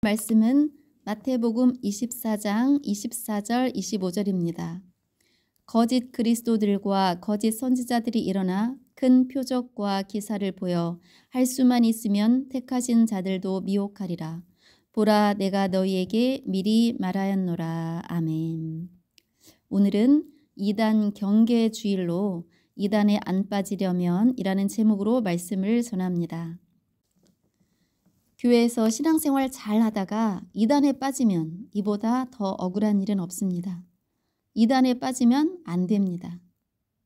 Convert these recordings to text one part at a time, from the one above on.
말씀은 마태복음 24장 24절 25절입니다. 거짓 그리스도들과 거짓 선지자들이 일어나 큰 표적과 기사를 보여 할 수만 있으면 택하신 자들도 미혹하리라. 보라, 내가 너희에게 미리 말하였노라. 아멘. 오늘은 이단 경계 주일로 이단에 안 빠지려면 이라는 제목으로 말씀을 전합니다. 교회에서 신앙생활 잘 하다가 이단에 빠지면 이보다 더 억울한 일은 없습니다. 이단에 빠지면 안 됩니다.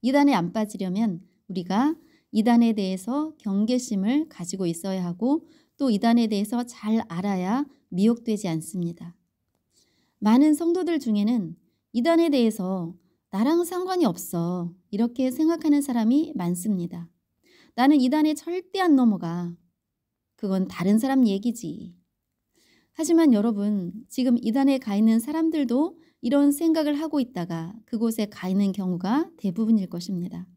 이단에 안 빠지려면 우리가 이단에 대해서 경계심을 가지고 있어야 하고 또 이단에 대해서 잘 알아야 미혹되지 않습니다. 많은 성도들 중에는 이단에 대해서 나랑 상관이 없어 이렇게 생각하는 사람이 많습니다. 나는 이단에 절대 안 넘어가. 그건 다른 사람 얘기지. 하지만 여러분, 지금 이단에 가 있는 사람들도 이런 생각을 하고 있다가 그곳에 가 있는 경우가 대부분일 것입니다.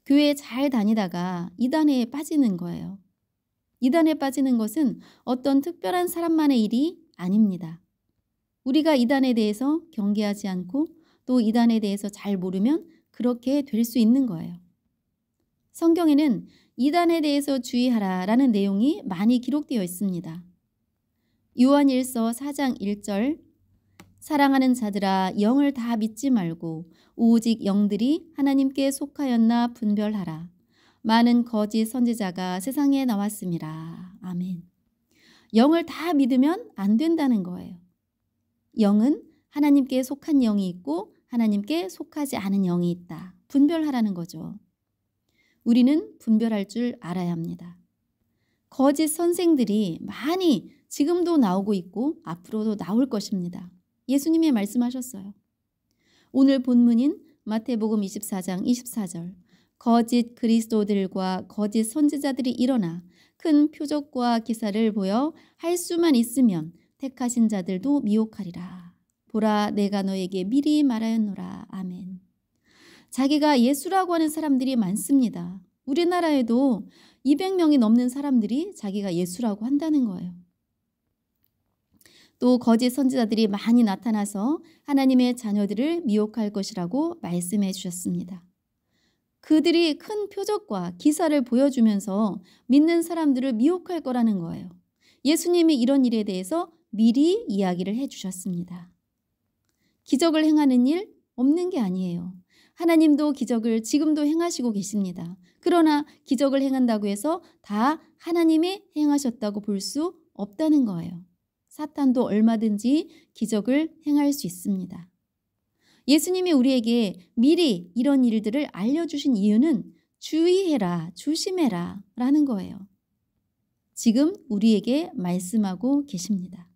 교회에 잘 다니다가 이단에 빠지는 거예요. 이단에 빠지는 것은 어떤 특별한 사람만의 일이 아닙니다. 우리가 이단에 대해서 경계하지 않고 또 이단에 대해서 잘 모르면 그렇게 될 수 있는 거예요. 성경에는 이단에 대해서 주의하라라는 내용이 많이 기록되어 있습니다. 요한일서 4장 1절 사랑하는 자들아 영을 다 믿지 말고 오직 영들이 하나님께 속하였나 분별하라. 많은 거짓 선지자가 세상에 나왔음이라. 아멘. 영을 다 믿으면 안 된다는 거예요. 영은 하나님께 속한 영이 있고 하나님께 속하지 않은 영이 있다. 분별하라는 거죠. 우리는 분별할 줄 알아야 합니다. 거짓 선생들이 많이 지금도 나오고 있고 앞으로도 나올 것입니다. 예수님이 말씀하셨어요. 오늘 본문인 마태복음 24장 24절 거짓 그리스도들과 거짓 선지자들이 일어나 큰 표적과 기사를 보여 할 수만 있으면 택하신 자들도 미혹하리라. 보라, 내가 너에게 미리 말하였노라. 아멘. 자기가 예수라고 하는 사람들이 많습니다. 우리나라에도 200명이 넘는 사람들이 자기가 예수라고 한다는 거예요. 또 거짓 선지자들이 많이 나타나서 하나님의 자녀들을 미혹할 것이라고 말씀해 주셨습니다. 그들이 큰 표적과 기사를 보여주면서 믿는 사람들을 미혹할 거라는 거예요. 예수님이 이런 일에 대해서 미리 이야기를 해 주셨습니다. 기적을 행하는 일 없는 게 아니에요. 하나님도 기적을 지금도 행하시고 계십니다. 그러나 기적을 행한다고 해서 다 하나님이 행하셨다고 볼 수 없다는 거예요. 사탄도 얼마든지 기적을 행할 수 있습니다. 예수님이 우리에게 미리 이런 일들을 알려주신 이유는 주의해라, 조심해라 라는 거예요. 지금 우리에게 말씀하고 계십니다.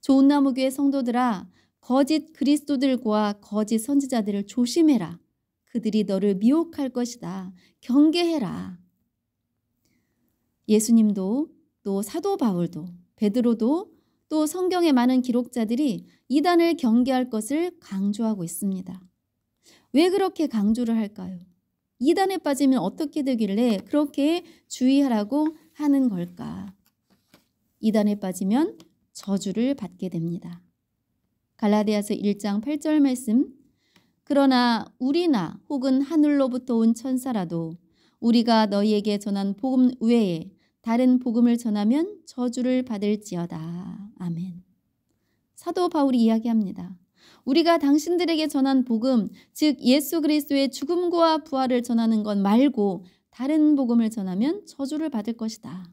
좋은나무교회 성도들아, 거짓 그리스도들과 거짓 선지자들을 조심해라. 그들이 너를 미혹할 것이다. 경계해라. 예수님도 또 사도 바울도 베드로도 또 성경의 많은 기록자들이 이단을 경계할 것을 강조하고 있습니다. 왜 그렇게 강조를 할까요? 이단에 빠지면 어떻게 되길래 그렇게 주의하라고 하는 걸까? 이단에 빠지면 저주를 받게 됩니다. 갈라디아서 1장 8절 말씀 그러나 우리나 혹은 하늘로부터 온 천사라도 우리가 너희에게 전한 복음 외에 다른 복음을 전하면 저주를 받을지어다. 아멘. 사도 바울이 이야기합니다. 우리가 당신들에게 전한 복음, 즉 예수 그리스도의 죽음과 부활을 전하는 것 말고 다른 복음을 전하면 저주를 받을 것이다.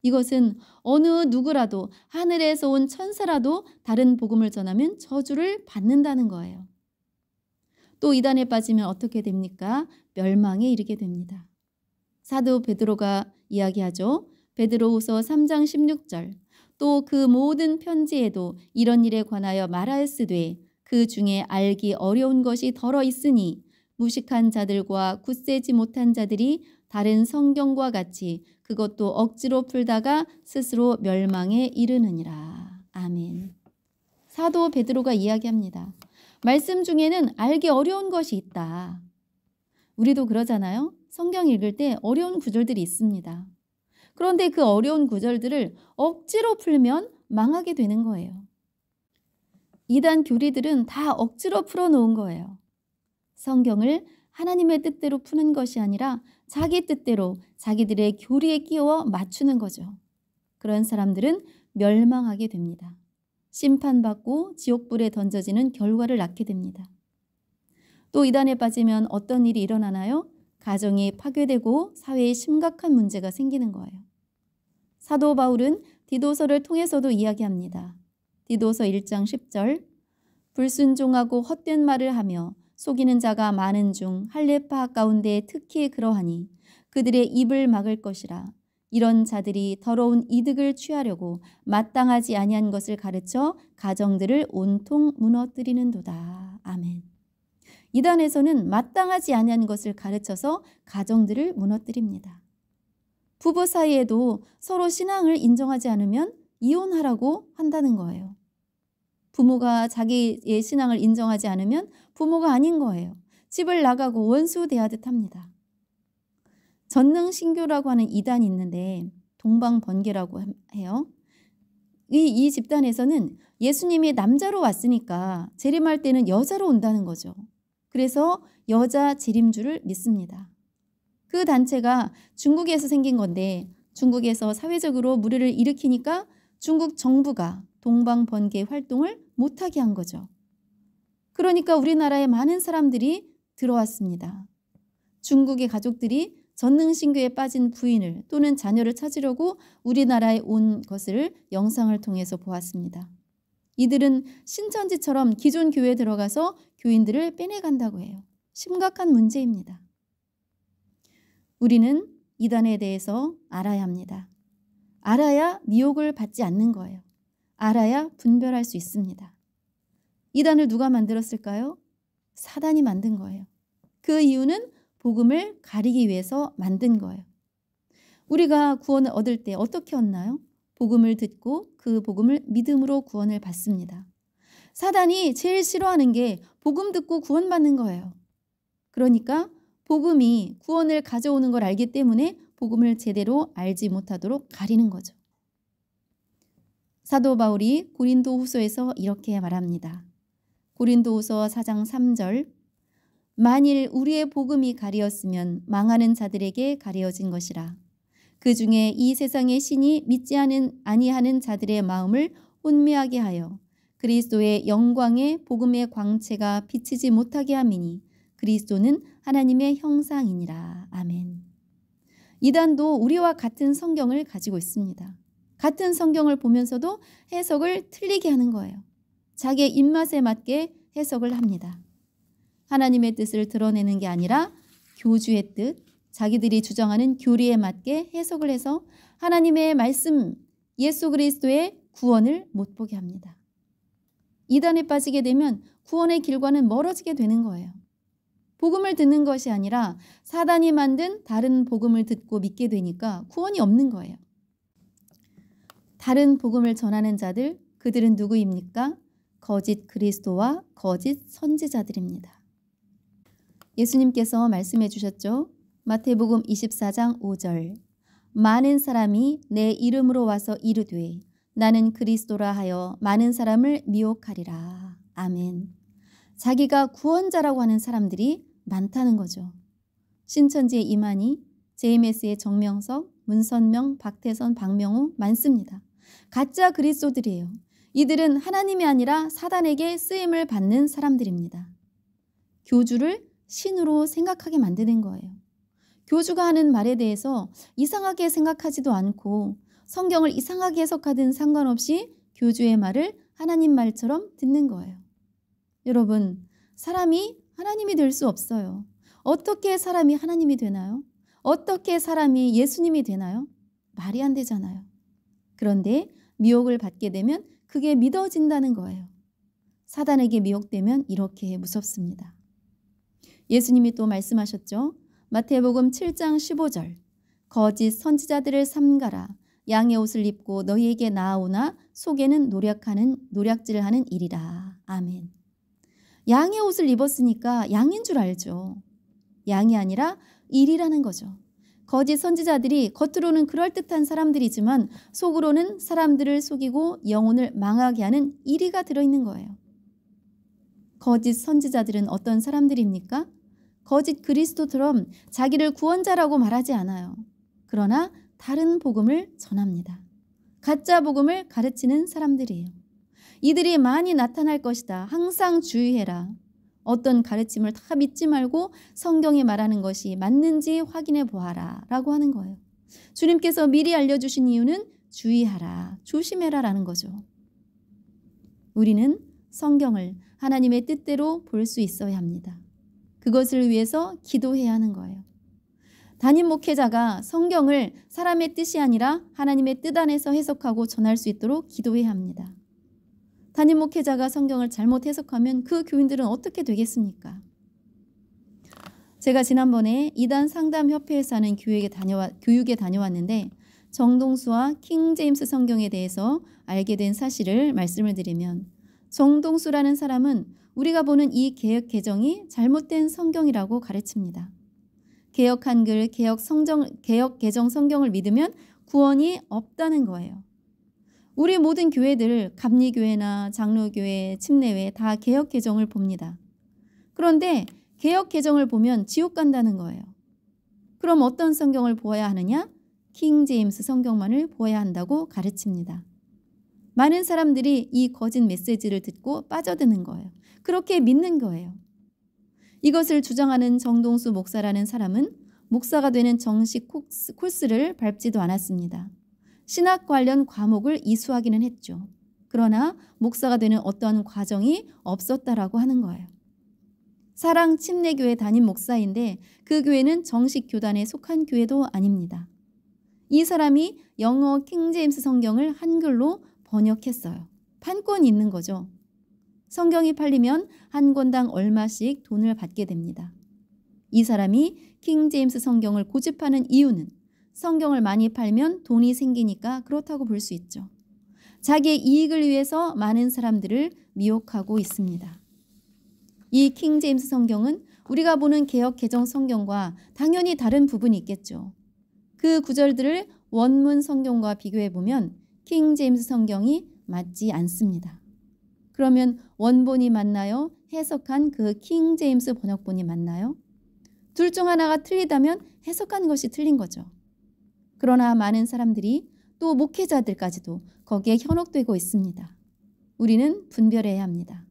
이것은 어느 누구라도 하늘에서 온 천사라도 다른 복음을 전하면 저주를 받는다는 거예요. 또 이단에 빠지면 어떻게 됩니까? 멸망에 이르게 됩니다. 사도 베드로가 이야기하죠. 베드로후서 3장 16절 또 그 모든 편지에도 이런 일에 관하여 말하였으되 그 중에 알기 어려운 것이 덜어 있으니 무식한 자들과 굳세지 못한 자들이 다른 성경과 같이 그것도 억지로 풀다가 스스로 멸망에 이르느니라. 아멘. 사도 베드로가 이야기합니다. 말씀 중에는 알기 어려운 것이 있다. 우리도 그러잖아요. 성경 읽을 때 어려운 구절들이 있습니다. 그런데 그 어려운 구절들을 억지로 풀면 망하게 되는 거예요. 이단 교리들은 다 억지로 풀어놓은 거예요. 성경을 하나님의 뜻대로 푸는 것이 아니라 자기 뜻대로 자기들의 교리에 끼워 맞추는 거죠. 그런 사람들은 멸망하게 됩니다. 심판받고 지옥불에 던져지는 결과를 낳게 됩니다. 또 이단에 빠지면 어떤 일이 일어나나요? 가정이 파괴되고 사회에 심각한 문제가 생기는 거예요. 사도 바울은 디도서를 통해서도 이야기합니다. 디도서 1장 10절 불순종하고 헛된 말을 하며 속이는 자가 많은 중 할례파 가운데 특히 그러하니 그들의 입을 막을 것이라. 이런 자들이 더러운 이득을 취하려고 마땅하지 아니한 것을 가르쳐 가정들을 온통 무너뜨리는도다. 아멘. 이단에서는 마땅하지 아니한 것을 가르쳐서 가정들을 무너뜨립니다. 부부 사이에도 서로 신앙을 인정하지 않으면 이혼하라고 한다는 거예요. 부모가 자기의 신앙을 인정하지 않으면 부모가 아닌 거예요. 집을 나가고 원수 대하듯 합니다. 전능신교라고 하는 이단이 있는데 동방번개라고 해요. 이 집단에서는 예수님이 남자로 왔으니까 재림할 때는 여자로 온다는 거죠. 그래서 여자 재림주를 믿습니다. 그 단체가 중국에서 생긴 건데 중국에서 사회적으로 물의를 일으키니까 중국 정부가 동방번개 활동을 못하게 한 거죠. 그러니까 우리나라에 많은 사람들이 들어왔습니다. 중국의 가족들이 전능신교에 빠진 부인을 또는 자녀를 찾으려고 우리나라에 온 것을 영상을 통해서 보았습니다. 이들은 신천지처럼 기존 교회에 들어가서 교인들을 빼내간다고 해요. 심각한 문제입니다. 우리는 이단에 대해서 알아야 합니다. 알아야 미혹을 받지 않는 거예요. 알아야 분별할 수 있습니다. 이단을 누가 만들었을까요? 사단이 만든 거예요. 그 이유는 복음을 가리기 위해서 만든 거예요. 우리가 구원을 얻을 때 어떻게 얻나요? 복음을 듣고 그 복음을 믿음으로 구원을 받습니다. 사단이 제일 싫어하는 게 복음 듣고 구원받는 거예요. 그러니까 복음이 구원을 가져오는 걸 알기 때문에 복음을 제대로 알지 못하도록 가리는 거죠. 사도 바울이 고린도후서에서 이렇게 말합니다. 고린도후서 4장 3절 만일 우리의 복음이 가리었으면 망하는 자들에게 가리어진 것이라. 그 중에 이 세상의 신이 믿지 아니하는 자들의 마음을 혼미하게 하여 그리스도의 영광의 복음의 광채가 비치지 못하게 함이니 그리스도는 하나님의 형상이니라. 아멘. 이단도 우리와 같은 성경을 가지고 있습니다. 같은 성경을 보면서도 해석을 틀리게 하는 거예요. 자기의 입맛에 맞게 해석을 합니다. 하나님의 뜻을 드러내는 게 아니라 교주의 뜻, 자기들이 주장하는 교리에 맞게 해석을 해서 하나님의 말씀, 예수 그리스도의 구원을 못 보게 합니다. 이단에 빠지게 되면 구원의 길과는 멀어지게 되는 거예요. 복음을 듣는 것이 아니라 사단이 만든 다른 복음을 듣고 믿게 되니까 구원이 없는 거예요. 다른 복음을 전하는 자들, 그들은 누구입니까? 거짓 그리스도와 거짓 선지자들입니다. 예수님께서 말씀해 주셨죠. 마태복음 24장 5절 많은 사람이 내 이름으로 와서 이르되 나는 그리스도라 하여 많은 사람을 미혹하리라. 아멘. 자기가 구원자라고 하는 사람들이 많다는 거죠. 신천지의 이만희, JMS의 정명석, 문선명, 박태선, 박명호 많습니다. 가짜 그리스도들이에요. 이들은 하나님이 아니라 사단에게 쓰임을 받는 사람들입니다. 교주를 신으로 생각하게 만드는 거예요. 교주가 하는 말에 대해서 이상하게 생각하지도 않고 성경을 이상하게 해석하든 상관없이 교주의 말을 하나님 말처럼 듣는 거예요. 여러분, 사람이 하나님이 될 수 없어요. 어떻게 사람이 하나님이 되나요? 어떻게 사람이 예수님이 되나요? 말이 안 되잖아요. 그런데 미혹을 받게 되면 그게 믿어진다는 거예요. 사단에게 미혹되면 이렇게 무섭습니다. 예수님이 또 말씀하셨죠. 마태복음 7장 15절 거짓 선지자들을 삼가라. 양의 옷을 입고 너희에게 나아오나 속에는 노략질하는 일이라. 아멘. 양의 옷을 입었으니까 양인 줄 알죠. 양이 아니라 일이라는 거죠. 거짓 선지자들이 겉으로는 그럴듯한 사람들이지만 속으로는 사람들을 속이고 영혼을 망하게 하는 이리가 들어있는 거예요. 거짓 선지자들은 어떤 사람들입니까? 거짓 그리스도처럼 자기를 구원자라고 말하지 않아요. 그러나 다른 복음을 전합니다. 가짜 복음을 가르치는 사람들이에요. 이들이 많이 나타날 것이다. 항상 주의해라. 어떤 가르침을 다 믿지 말고 성경이 말하는 것이 맞는지 확인해 보아라 라고 하는 거예요. 주님께서 미리 알려주신 이유는 주의하라, 조심해라 라는 거죠. 우리는 성경을 하나님의 뜻대로 볼 수 있어야 합니다. 그것을 위해서 기도해야 하는 거예요. 담임 목회자가 성경을 사람의 뜻이 아니라 하나님의 뜻 안에서 해석하고 전할 수 있도록 기도해야 합니다. 담임 목회자가 성경을 잘못 해석하면 그 교인들은 어떻게 되겠습니까? 제가 지난번에 이단 상담협회에서 하는 교육에 다녀왔는데 정동수와 킹제임스 성경에 대해서 알게 된 사실을 말씀을 드리면, 정동수라는 사람은 우리가 보는 이 개역 개정이 잘못된 성경이라고 가르칩니다. 개역 한글, 개역 개정 성경을 믿으면 구원이 없다는 거예요. 우리 모든 교회들, 감리교회나 장로교회, 침례회 다 개역 개정을 봅니다. 그런데 개역 개정을 보면 지옥 간다는 거예요. 그럼 어떤 성경을 보아야 하느냐? 킹제임스 성경만을 보아야 한다고 가르칩니다. 많은 사람들이 이 거짓 메시지를 듣고 빠져드는 거예요. 그렇게 믿는 거예요. 이것을 주장하는 정동수 목사라는 사람은 목사가 되는 정식 코스를 밟지도 않았습니다. 신학 관련 과목을 이수하기는 했죠. 그러나 목사가 되는 어떤 과정이 없었다라고 하는 거예요. 사랑 침례교회 담임 목사인데 그 교회는 정식 교단에 속한 교회도 아닙니다. 이 사람이 영어 킹제임스 성경을 한글로 번역했어요. 판권이 있는 거죠. 성경이 팔리면 한 권당 얼마씩 돈을 받게 됩니다. 이 사람이 킹제임스 성경을 고집하는 이유는 성경을 많이 팔면 돈이 생기니까 그렇다고 볼 수 있죠. 자기의 이익을 위해서 많은 사람들을 미혹하고 있습니다. 이 킹제임스 성경은 우리가 보는 개역 개정 성경과 당연히 다른 부분이 있겠죠. 그 구절들을 원문 성경과 비교해 보면 킹제임스 성경이 맞지 않습니다. 그러면 원본이 맞나요? 해석한 그 킹제임스 번역본이 맞나요? 둘 중 하나가 틀리다면 해석한 것이 틀린 거죠. 그러나 많은 사람들이 또 목회자들까지도 거기에 현혹되고 있습니다. 우리는 분별해야 합니다.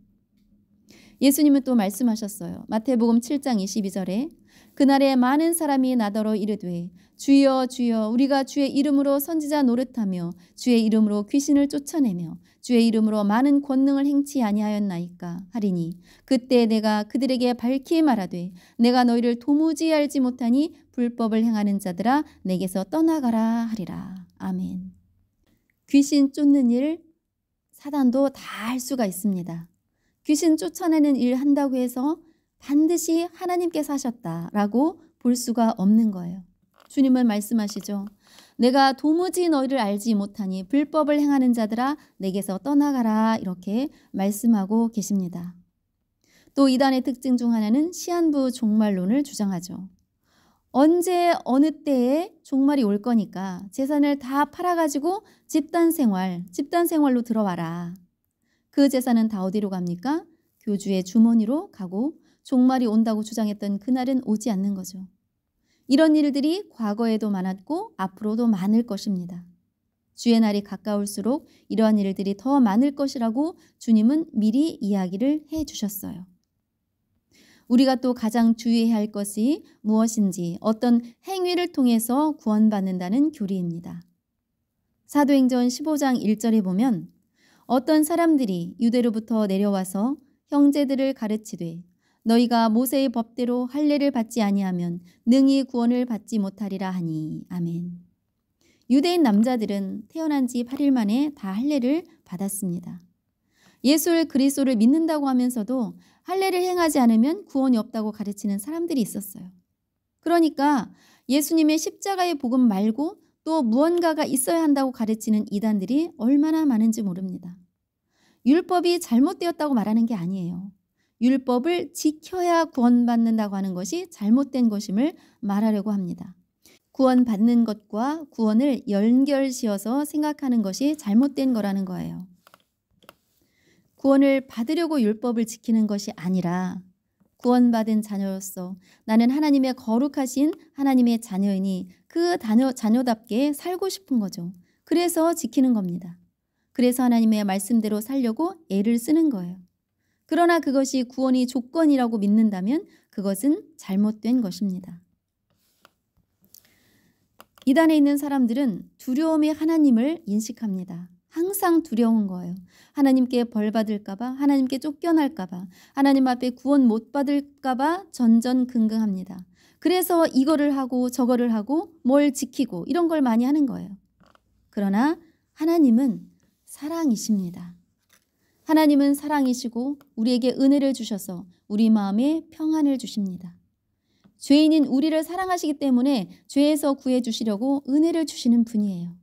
예수님은 또 말씀하셨어요. 마태복음 7장 22절에 그날에 많은 사람이 나더러 이르되 주여 주여 우리가 주의 이름으로 선지자 노릇하며 주의 이름으로 귀신을 쫓아내며 주의 이름으로 많은 권능을 행치 아니하였나이까 하리니 그때 내가 그들에게 밝히 말하되 내가 너희를 도무지 알지 못하니 불법을 행하는 자들아 내게서 떠나가라 하리라. 아멘. 귀신 쫓는 일 사단도 다 할 수가 있습니다. 귀신 쫓아내는 일 한다고 해서 반드시 하나님께서 하셨다라고 볼 수가 없는 거예요. 주님은 말씀하시죠. 내가 도무지 너희를 알지 못하니 불법을 행하는 자들아 내게서 떠나가라 이렇게 말씀하고 계십니다. 또 이단의 특징 중 하나는 시한부 종말론을 주장하죠. 언제 어느 때에 종말이 올 거니까 재산을 다 팔아가지고 집단생활로 들어와라. 그 재산은 다 어디로 갑니까? 교주의 주머니로 가고 종말이 온다고 주장했던 그날은 오지 않는 거죠. 이런 일들이 과거에도 많았고 앞으로도 많을 것입니다. 주의 날이 가까울수록 이러한 일들이 더 많을 것이라고 주님은 미리 이야기를 해주셨어요. 우리가 또 가장 주의해야 할 것이 무엇인지 어떤 행위를 통해서 구원받는다는 교리입니다. 사도행전 15장 1절에 보면 어떤 사람들이 유대로부터 내려와서 형제들을 가르치되 너희가 모세의 법대로 할례를 받지 아니하면 능히 구원을 받지 못하리라 하니. 아멘. 유대인 남자들은 태어난 지 8일 만에 다 할례를 받았습니다. 예수 그리스도를 믿는다고 하면서도 할례를 행하지 않으면 구원이 없다고 가르치는 사람들이 있었어요. 그러니까 예수님의 십자가의 복음 말고 또 무언가가 있어야 한다고 가르치는 이단들이 얼마나 많은지 모릅니다. 율법이 잘못되었다고 말하는 게 아니에요. 율법을 지켜야 구원받는다고 하는 것이 잘못된 것임을 말하려고 합니다. 구원받는 것과 구원을 연결지어서 생각하는 것이 잘못된 거라는 거예요. 구원을 받으려고 율법을 지키는 것이 아니라 구원받은 자녀로서 나는 하나님의 거룩하신 하나님의 자녀이니 그 자녀답게 살고 싶은 거죠. 그래서 지키는 겁니다. 그래서 하나님의 말씀대로 살려고 애를 쓰는 거예요. 그러나 그것이 구원이 조건이라고 믿는다면 그것은 잘못된 것입니다. 이단에 있는 사람들은 두려움의 하나님을 인식합니다. 항상 두려운 거예요. 하나님께 벌 받을까 봐, 하나님께 쫓겨날까 봐, 하나님 앞에 구원 못 받을까 봐 전전긍긍합니다. 그래서 이거를 하고 저거를 하고 뭘 지키고 이런 걸 많이 하는 거예요. 그러나 하나님은 사랑이십니다. 하나님은 사랑이시고 우리에게 은혜를 주셔서 우리 마음에 평안을 주십니다. 죄인인 우리를 사랑하시기 때문에 죄에서 구해주시려고 은혜를 주시는 분이에요.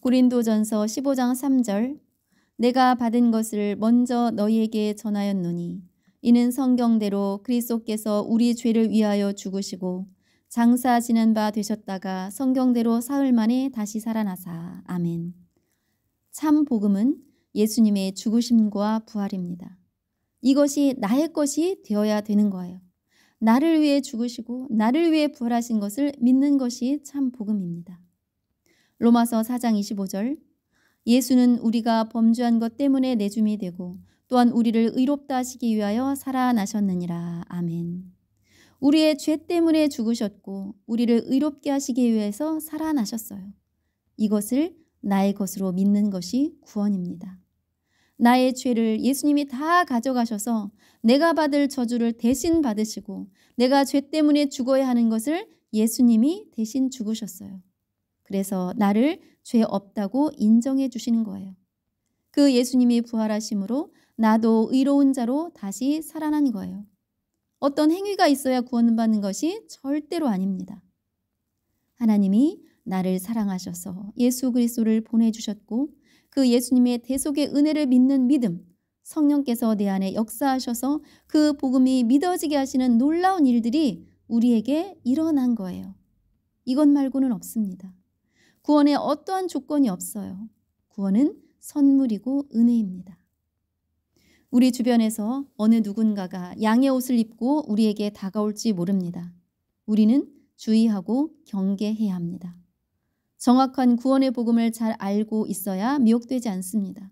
고린도전서 15장 3절 내가 받은 것을 먼저 너희에게 전하였노니 이는 성경대로 그리스도께서 우리 죄를 위하여 죽으시고 장사 지낸 바 되셨다가 성경대로 사흘 만에 다시 살아나사. 아멘. 참 복음은 예수님의 죽으심과 부활입니다. 이것이 나의 것이 되어야 되는 거예요. 나를 위해 죽으시고 나를 위해 부활하신 것을 믿는 것이 참 복음입니다. 로마서 4장 25절 예수는 우리가 범죄한 것 때문에 내줌이 되고 또한 우리를 의롭다 하시기 위하여 살아나셨느니라. 아멘. 우리의 죄 때문에 죽으셨고 우리를 의롭게 하시기 위해서 살아나셨어요. 이것을 나의 것으로 믿는 것이 구원입니다. 나의 죄를 예수님이 다 가져가셔서 내가 받을 저주를 대신 받으시고 내가 죄 때문에 죽어야 하는 것을 예수님이 대신 죽으셨어요. 그래서 나를 죄 없다고 인정해 주시는 거예요. 그 예수님이 부활하심으로 나도 의로운 자로 다시 살아난 거예요. 어떤 행위가 있어야 구원받는 것이 절대로 아닙니다. 하나님이 나를 사랑하셔서 예수 그리스도를 보내주셨고 그 예수님의 대속의 은혜를 믿는 믿음, 성령께서 내 안에 역사하셔서 그 복음이 믿어지게 하시는 놀라운 일들이 우리에게 일어난 거예요. 이것 말고는 없습니다. 구원에 어떠한 조건이 없어요. 구원은 선물이고 은혜입니다. 우리 주변에서 어느 누군가가 양의 옷을 입고 우리에게 다가올지 모릅니다. 우리는 주의하고 경계해야 합니다. 정확한 구원의 복음을 잘 알고 있어야 미혹되지 않습니다.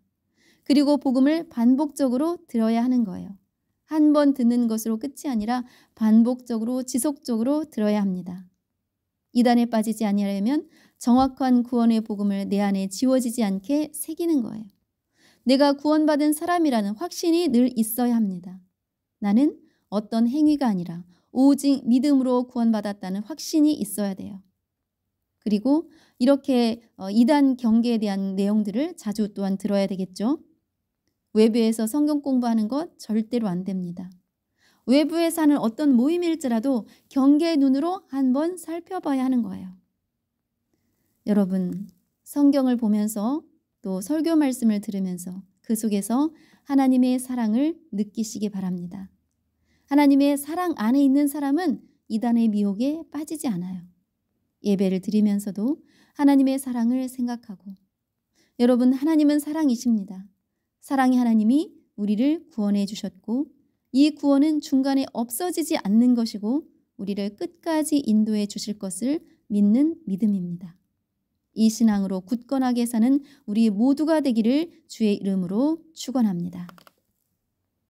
그리고 복음을 반복적으로 들어야 하는 거예요. 한 번 듣는 것으로 끝이 아니라 반복적으로 지속적으로 들어야 합니다. 이단에 빠지지 아니하려면 정확한 구원의 복음을 내 안에 지워지지 않게 새기는 거예요. 내가 구원받은 사람이라는 확신이 늘 있어야 합니다. 나는 어떤 행위가 아니라 오직 믿음으로 구원받았다는 확신이 있어야 돼요. 그리고 이렇게 이단 경계에 대한 내용들을 자주 또한 들어야 되겠죠. 외부에서 성경 공부하는 것 절대로 안 됩니다. 외부에서 하는 어떤 모임일지라도 경계의 눈으로 한번 살펴봐야 하는 거예요. 여러분, 성경을 보면서 또 설교 말씀을 들으면서 그 속에서 하나님의 사랑을 느끼시기 바랍니다. 하나님의 사랑 안에 있는 사람은 이단의 미혹에 빠지지 않아요. 예배를 드리면서도 하나님의 사랑을 생각하고 여러분, 하나님은 사랑이십니다. 사랑의 하나님이 우리를 구원해 주셨고 이 구원은 중간에 없어지지 않는 것이고 우리를 끝까지 인도해 주실 것을 믿는 믿음입니다. 이 신앙으로 굳건하게 사는 우리 모두가 되기를 주의 이름으로 축원합니다.